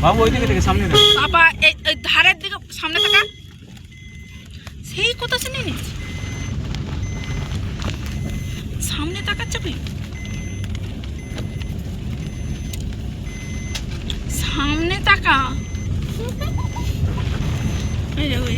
বাবু ওই দিকে থেকে সামনে দেখো বাবা এই ধারের দিকে সামনে থাকা সেই কথা শুনে নিচ্ছি সামনে তাকাচ্ছে কি সামনে তাকা এই দেখো এই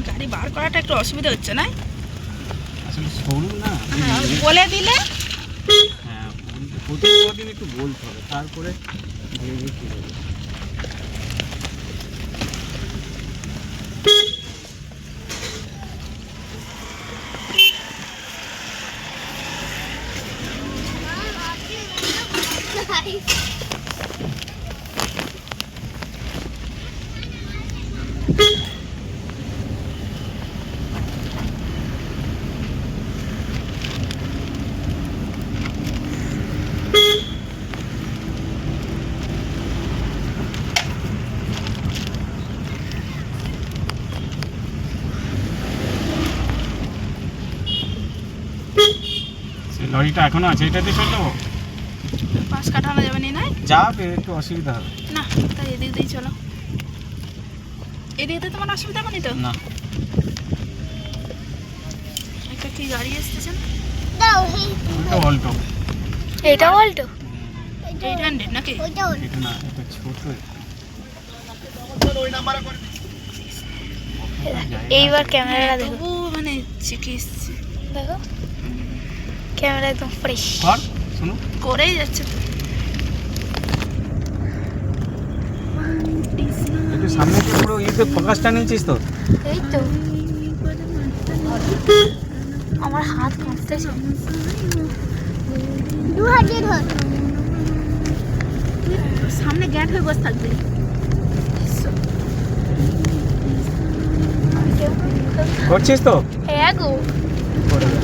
গাড়ি বার করাটা একটু অসুবিধা হচ্ছে না আসলে সরু না বলে দিলে হ্যাঁ প্রতিদিন একটু বলতে হবে তারপরে ধীরে ধীরে ঠিক হবে লরিটা এখনো আছে এটাতে চলে যাবো পাশ কাটানো যাবে না যাবে একটু অসুবিধা হবে না তাই এদিক দিয়ে চলো এদিকে তোমার অসুবিধা হবে তো না একটা কি গাড়ি আসতেছে না এটা অল্টো এটা অল্টো 800 নাকি এটা না এটা ছোট এইবার ক্যামেরাটা দেখো তবু মানে চিকিস দেখো ক্যামেরা একদম ফ্রেশ কর শুনো করেই যাচ্ছে তো একটু সামনে থেকে পুরো ইতে ফোকাসটা নিয়েছিস তো এই তো আমার হাত কাঁপতেছে সামনে গ্যাট হয়ে বসে থাকবে করছিস তো হ্যাঁ গো করে দে।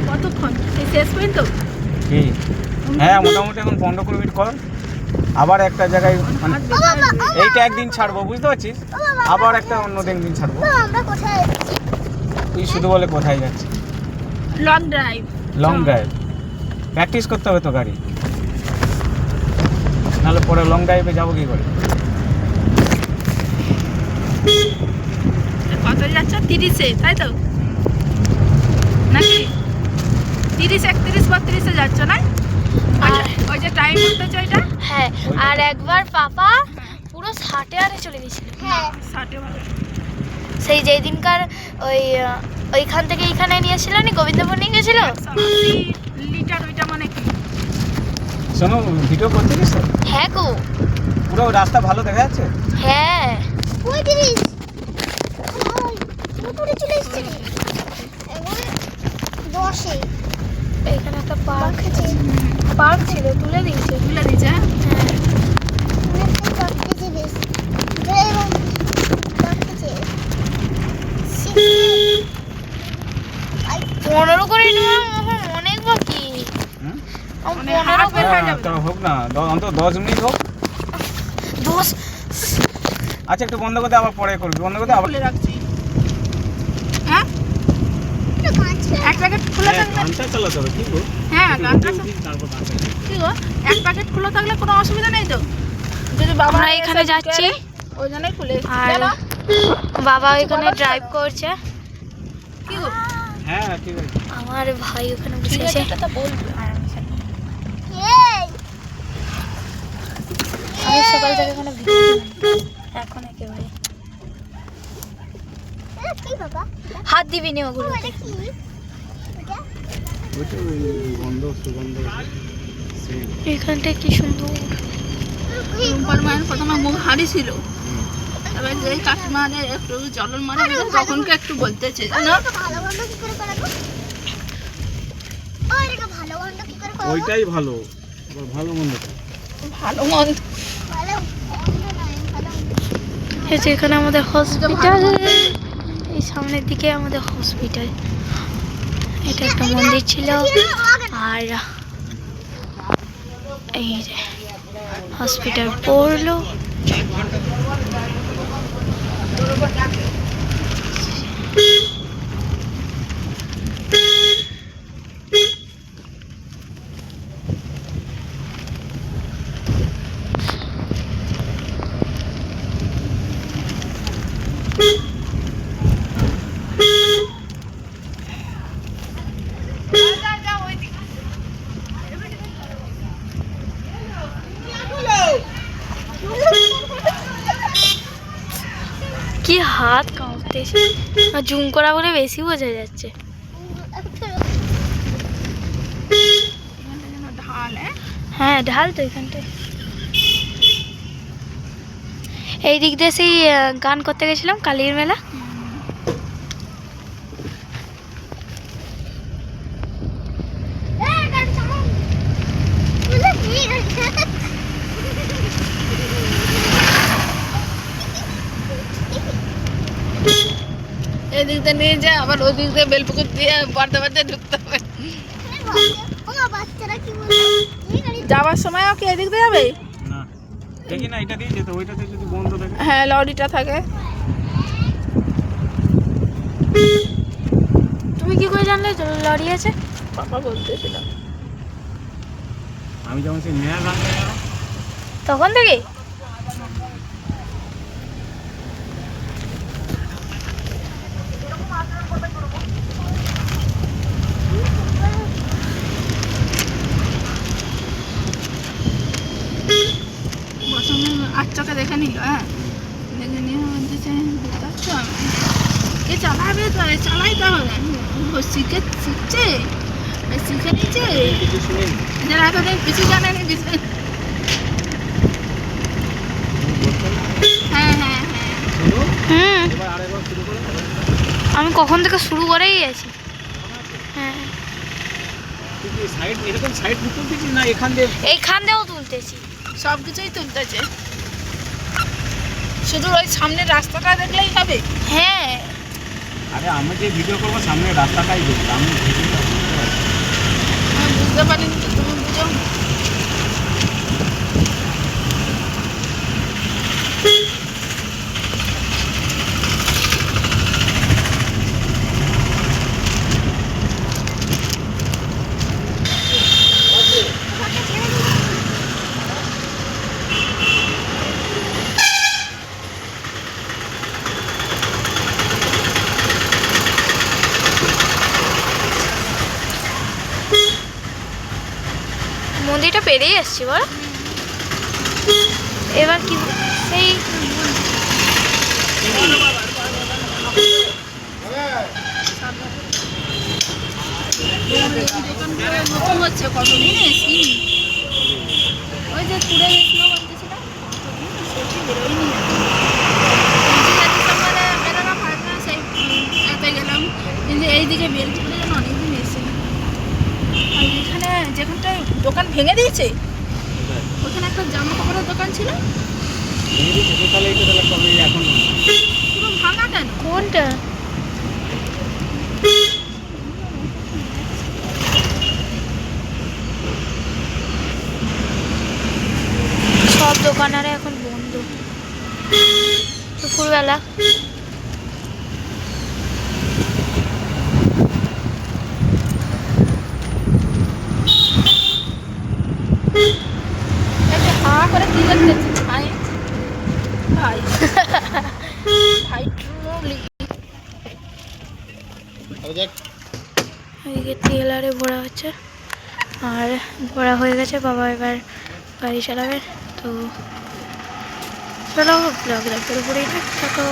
কতক্ষণ এই শেষ পর্যন্ত কি হ্যাঁ মোটামুটি এখন 15-20 মিনিট কর আবার একটা জায়গায় মানে এইটা একদিন ছাড়বো বুঝতে পারছিস আবার একটা অন্য দিন ছাড়বো তুই শুধু বলে কোথায় যাচ্ছিস long drive long drive practice করতে হবে তো গাড়ি নাহলে পরে লং ড্রাইভে যাবো কি করে কত যাচ্ছে 30-এ তাই তো নাকি 30-31-32-এ যাচ্ছ না ওই যে টাইম করতেছ ওইটা হ্যাঁ আর একবার পাপা পুরো 60-এ চলে গেছিল হ্যাঁ 60-এ ভালো সেই যেই দিনকার ওইখান থেকে এইখানে নিয়ে এসেছিল না গোবিন্দপুর নিয়ে গেছিল 180 লিটার ওইটা মানে কি শোনো ভিডিও করছিস তো হ্যাঁ গো পুরো রাস্তা ভালো দেখা যাচ্ছে হ্যাঁ এখানে একটা পার্ক ছিল তুলে দিয়েছে হ্যাঁ 15 করে নেওয়া অনেক বাকি হুম? 15 করে হ্যাঁ তো হোক না অন্তত 10 মিনিট হোক 10 আচ্ছা একটু বন্ধ করতে আবার পরে করবি বন্ধ করতে আবার খুলে রাখছি হ্যাঁ এক প্যাকেট খোলা থাকলে গানটা চালাতে হবে কি গো হ্যাঁ গানটা তারপর গানটা কি গো এক প্যাকেট খোলা থাকলে কোনো অসুবিধা নেই তো যদি বাবা আমরা এখানে যাচ্ছি ওই জন্যই খুলে আর বাবা এখানে ড্রাইভ করছে কি গো হ্যাঁ ঠিক আছে আমার ভাই ওখানে ঠিক বসে আছে আছে এটা তো বলবি আমি সকাল থেকে এখানে ভিডিও এখন একেবারে হাত দিবি নি ওগুলো ওইটা ওই গন্ধ সুগন্ধ সেই এখানটা কি সুন্দর। রুম্পার মায়ের প্রথমে মুখ হাঁড়ি ছিল, এবার যেই কাকিমা একটু জলের মারে তখনকে একটু বলতেছে জানো ওইটাই ভালো, আবার ভালো মন্দ ভালো মন্দ। এই যে এখানে আমাদের হসপিটাল, এই সামনের দিকে আমাদের হসপিটাল। এটা একটা মন্দির ছিল, আর এই যে হসপিটাল পড়লো। কি হাত কাঁপতেছে, আর জুম করা বলে বেশি বোঝা যাচ্ছে। ঢাল হ্যাঁ ঢাল তো এখানটায়। এই দিক দিয়ে সেই গান করতে গেছিলাম কালীর মেলা। এদিক দিয়ে নিয়ে যায়, আবার ওদিক দিয়ে বেলপুকুর দিয়ে বাড়তে বাড়তে ঢুকতে হবে। যাওয়ার সময় কি এদিক দিয়ে যাবে? না দেখি না, এটা দিয়ে যেত, ওইটাতে যদি বন্ধ থাকে। হ্যাঁ লরিটা থাকে। তুমি কি করে জানলে লরি আছে? পাপা বলতেছিল। আমি যখন সেই মেলা গান গেলাম তখন থেকে আচ্ছাকে দেখে নিল, হ্যাঁ দেখে নিয়ে বলতেছে বুঝতে পারছো কে চালাবে, তো চালাইতে হবে, শিখছে শিখে নিচ্ছে, কিছু শুনিনি। যারা এতদিন কিছু জানেনি হ্যাঁ হ্যাঁ হ্যাঁ শুনো, হুম, এবার আরেকবার শুরু করে আমি কখন থেকে শুরু করেই আছি। হ্যাঁ তুই কি সাইড এরকম সাইড ঢুকুন দিচ্ছিস না এখান দিয়ে? এইখান দিয়েও তুলতেছি। সব কিছুই তুলতেছে, শুধু ওই সামনের রাস্তাটা দেখলেই হবে। হ্যাঁ আরে আমি যে ভিডিও করবো সামনে রাস্তাটাই দেখি, আমি ভিডিওটা বুঝতে পারছি। আমি বুঝতে পারিনি তো, তুমি বুঝো। মন্দিরটা পেরিয়ে এসছি বল। এবার কি সেই নতুন হচ্ছে কতদিন এসি, ওই যে ঘুরে গেছিল বলতেছিল সেটি বেরোয়নি। ডিসেম্বরে বেরোলাম ভাবলাম সেই এতে গেলাম, কিন্তু এইদিকে বেলপুরে যেন অনেকদিন এসে আর এখানে যেখানটায় দোকান ভেঙে দিয়েছে ওখানে একটা জামা কাপড়ের দোকান ছিল, তাহলে এটা তাহলে কবে এখন পুরো ভাঙা কেন? কোনটা? সব দোকানারে এখন বন্ধ দুপুরবেলা। একটা হা করে কি দেখতেছি ভাই ভাই ভাই ট্রুলি এদিকে ট্রেলারে ভরা হচ্ছে, আর ভরা হয়ে গেছে। বাবা এবার গাড়ি চালাবে, তো চলো ব্লগ রাখার উপরেই থাকো।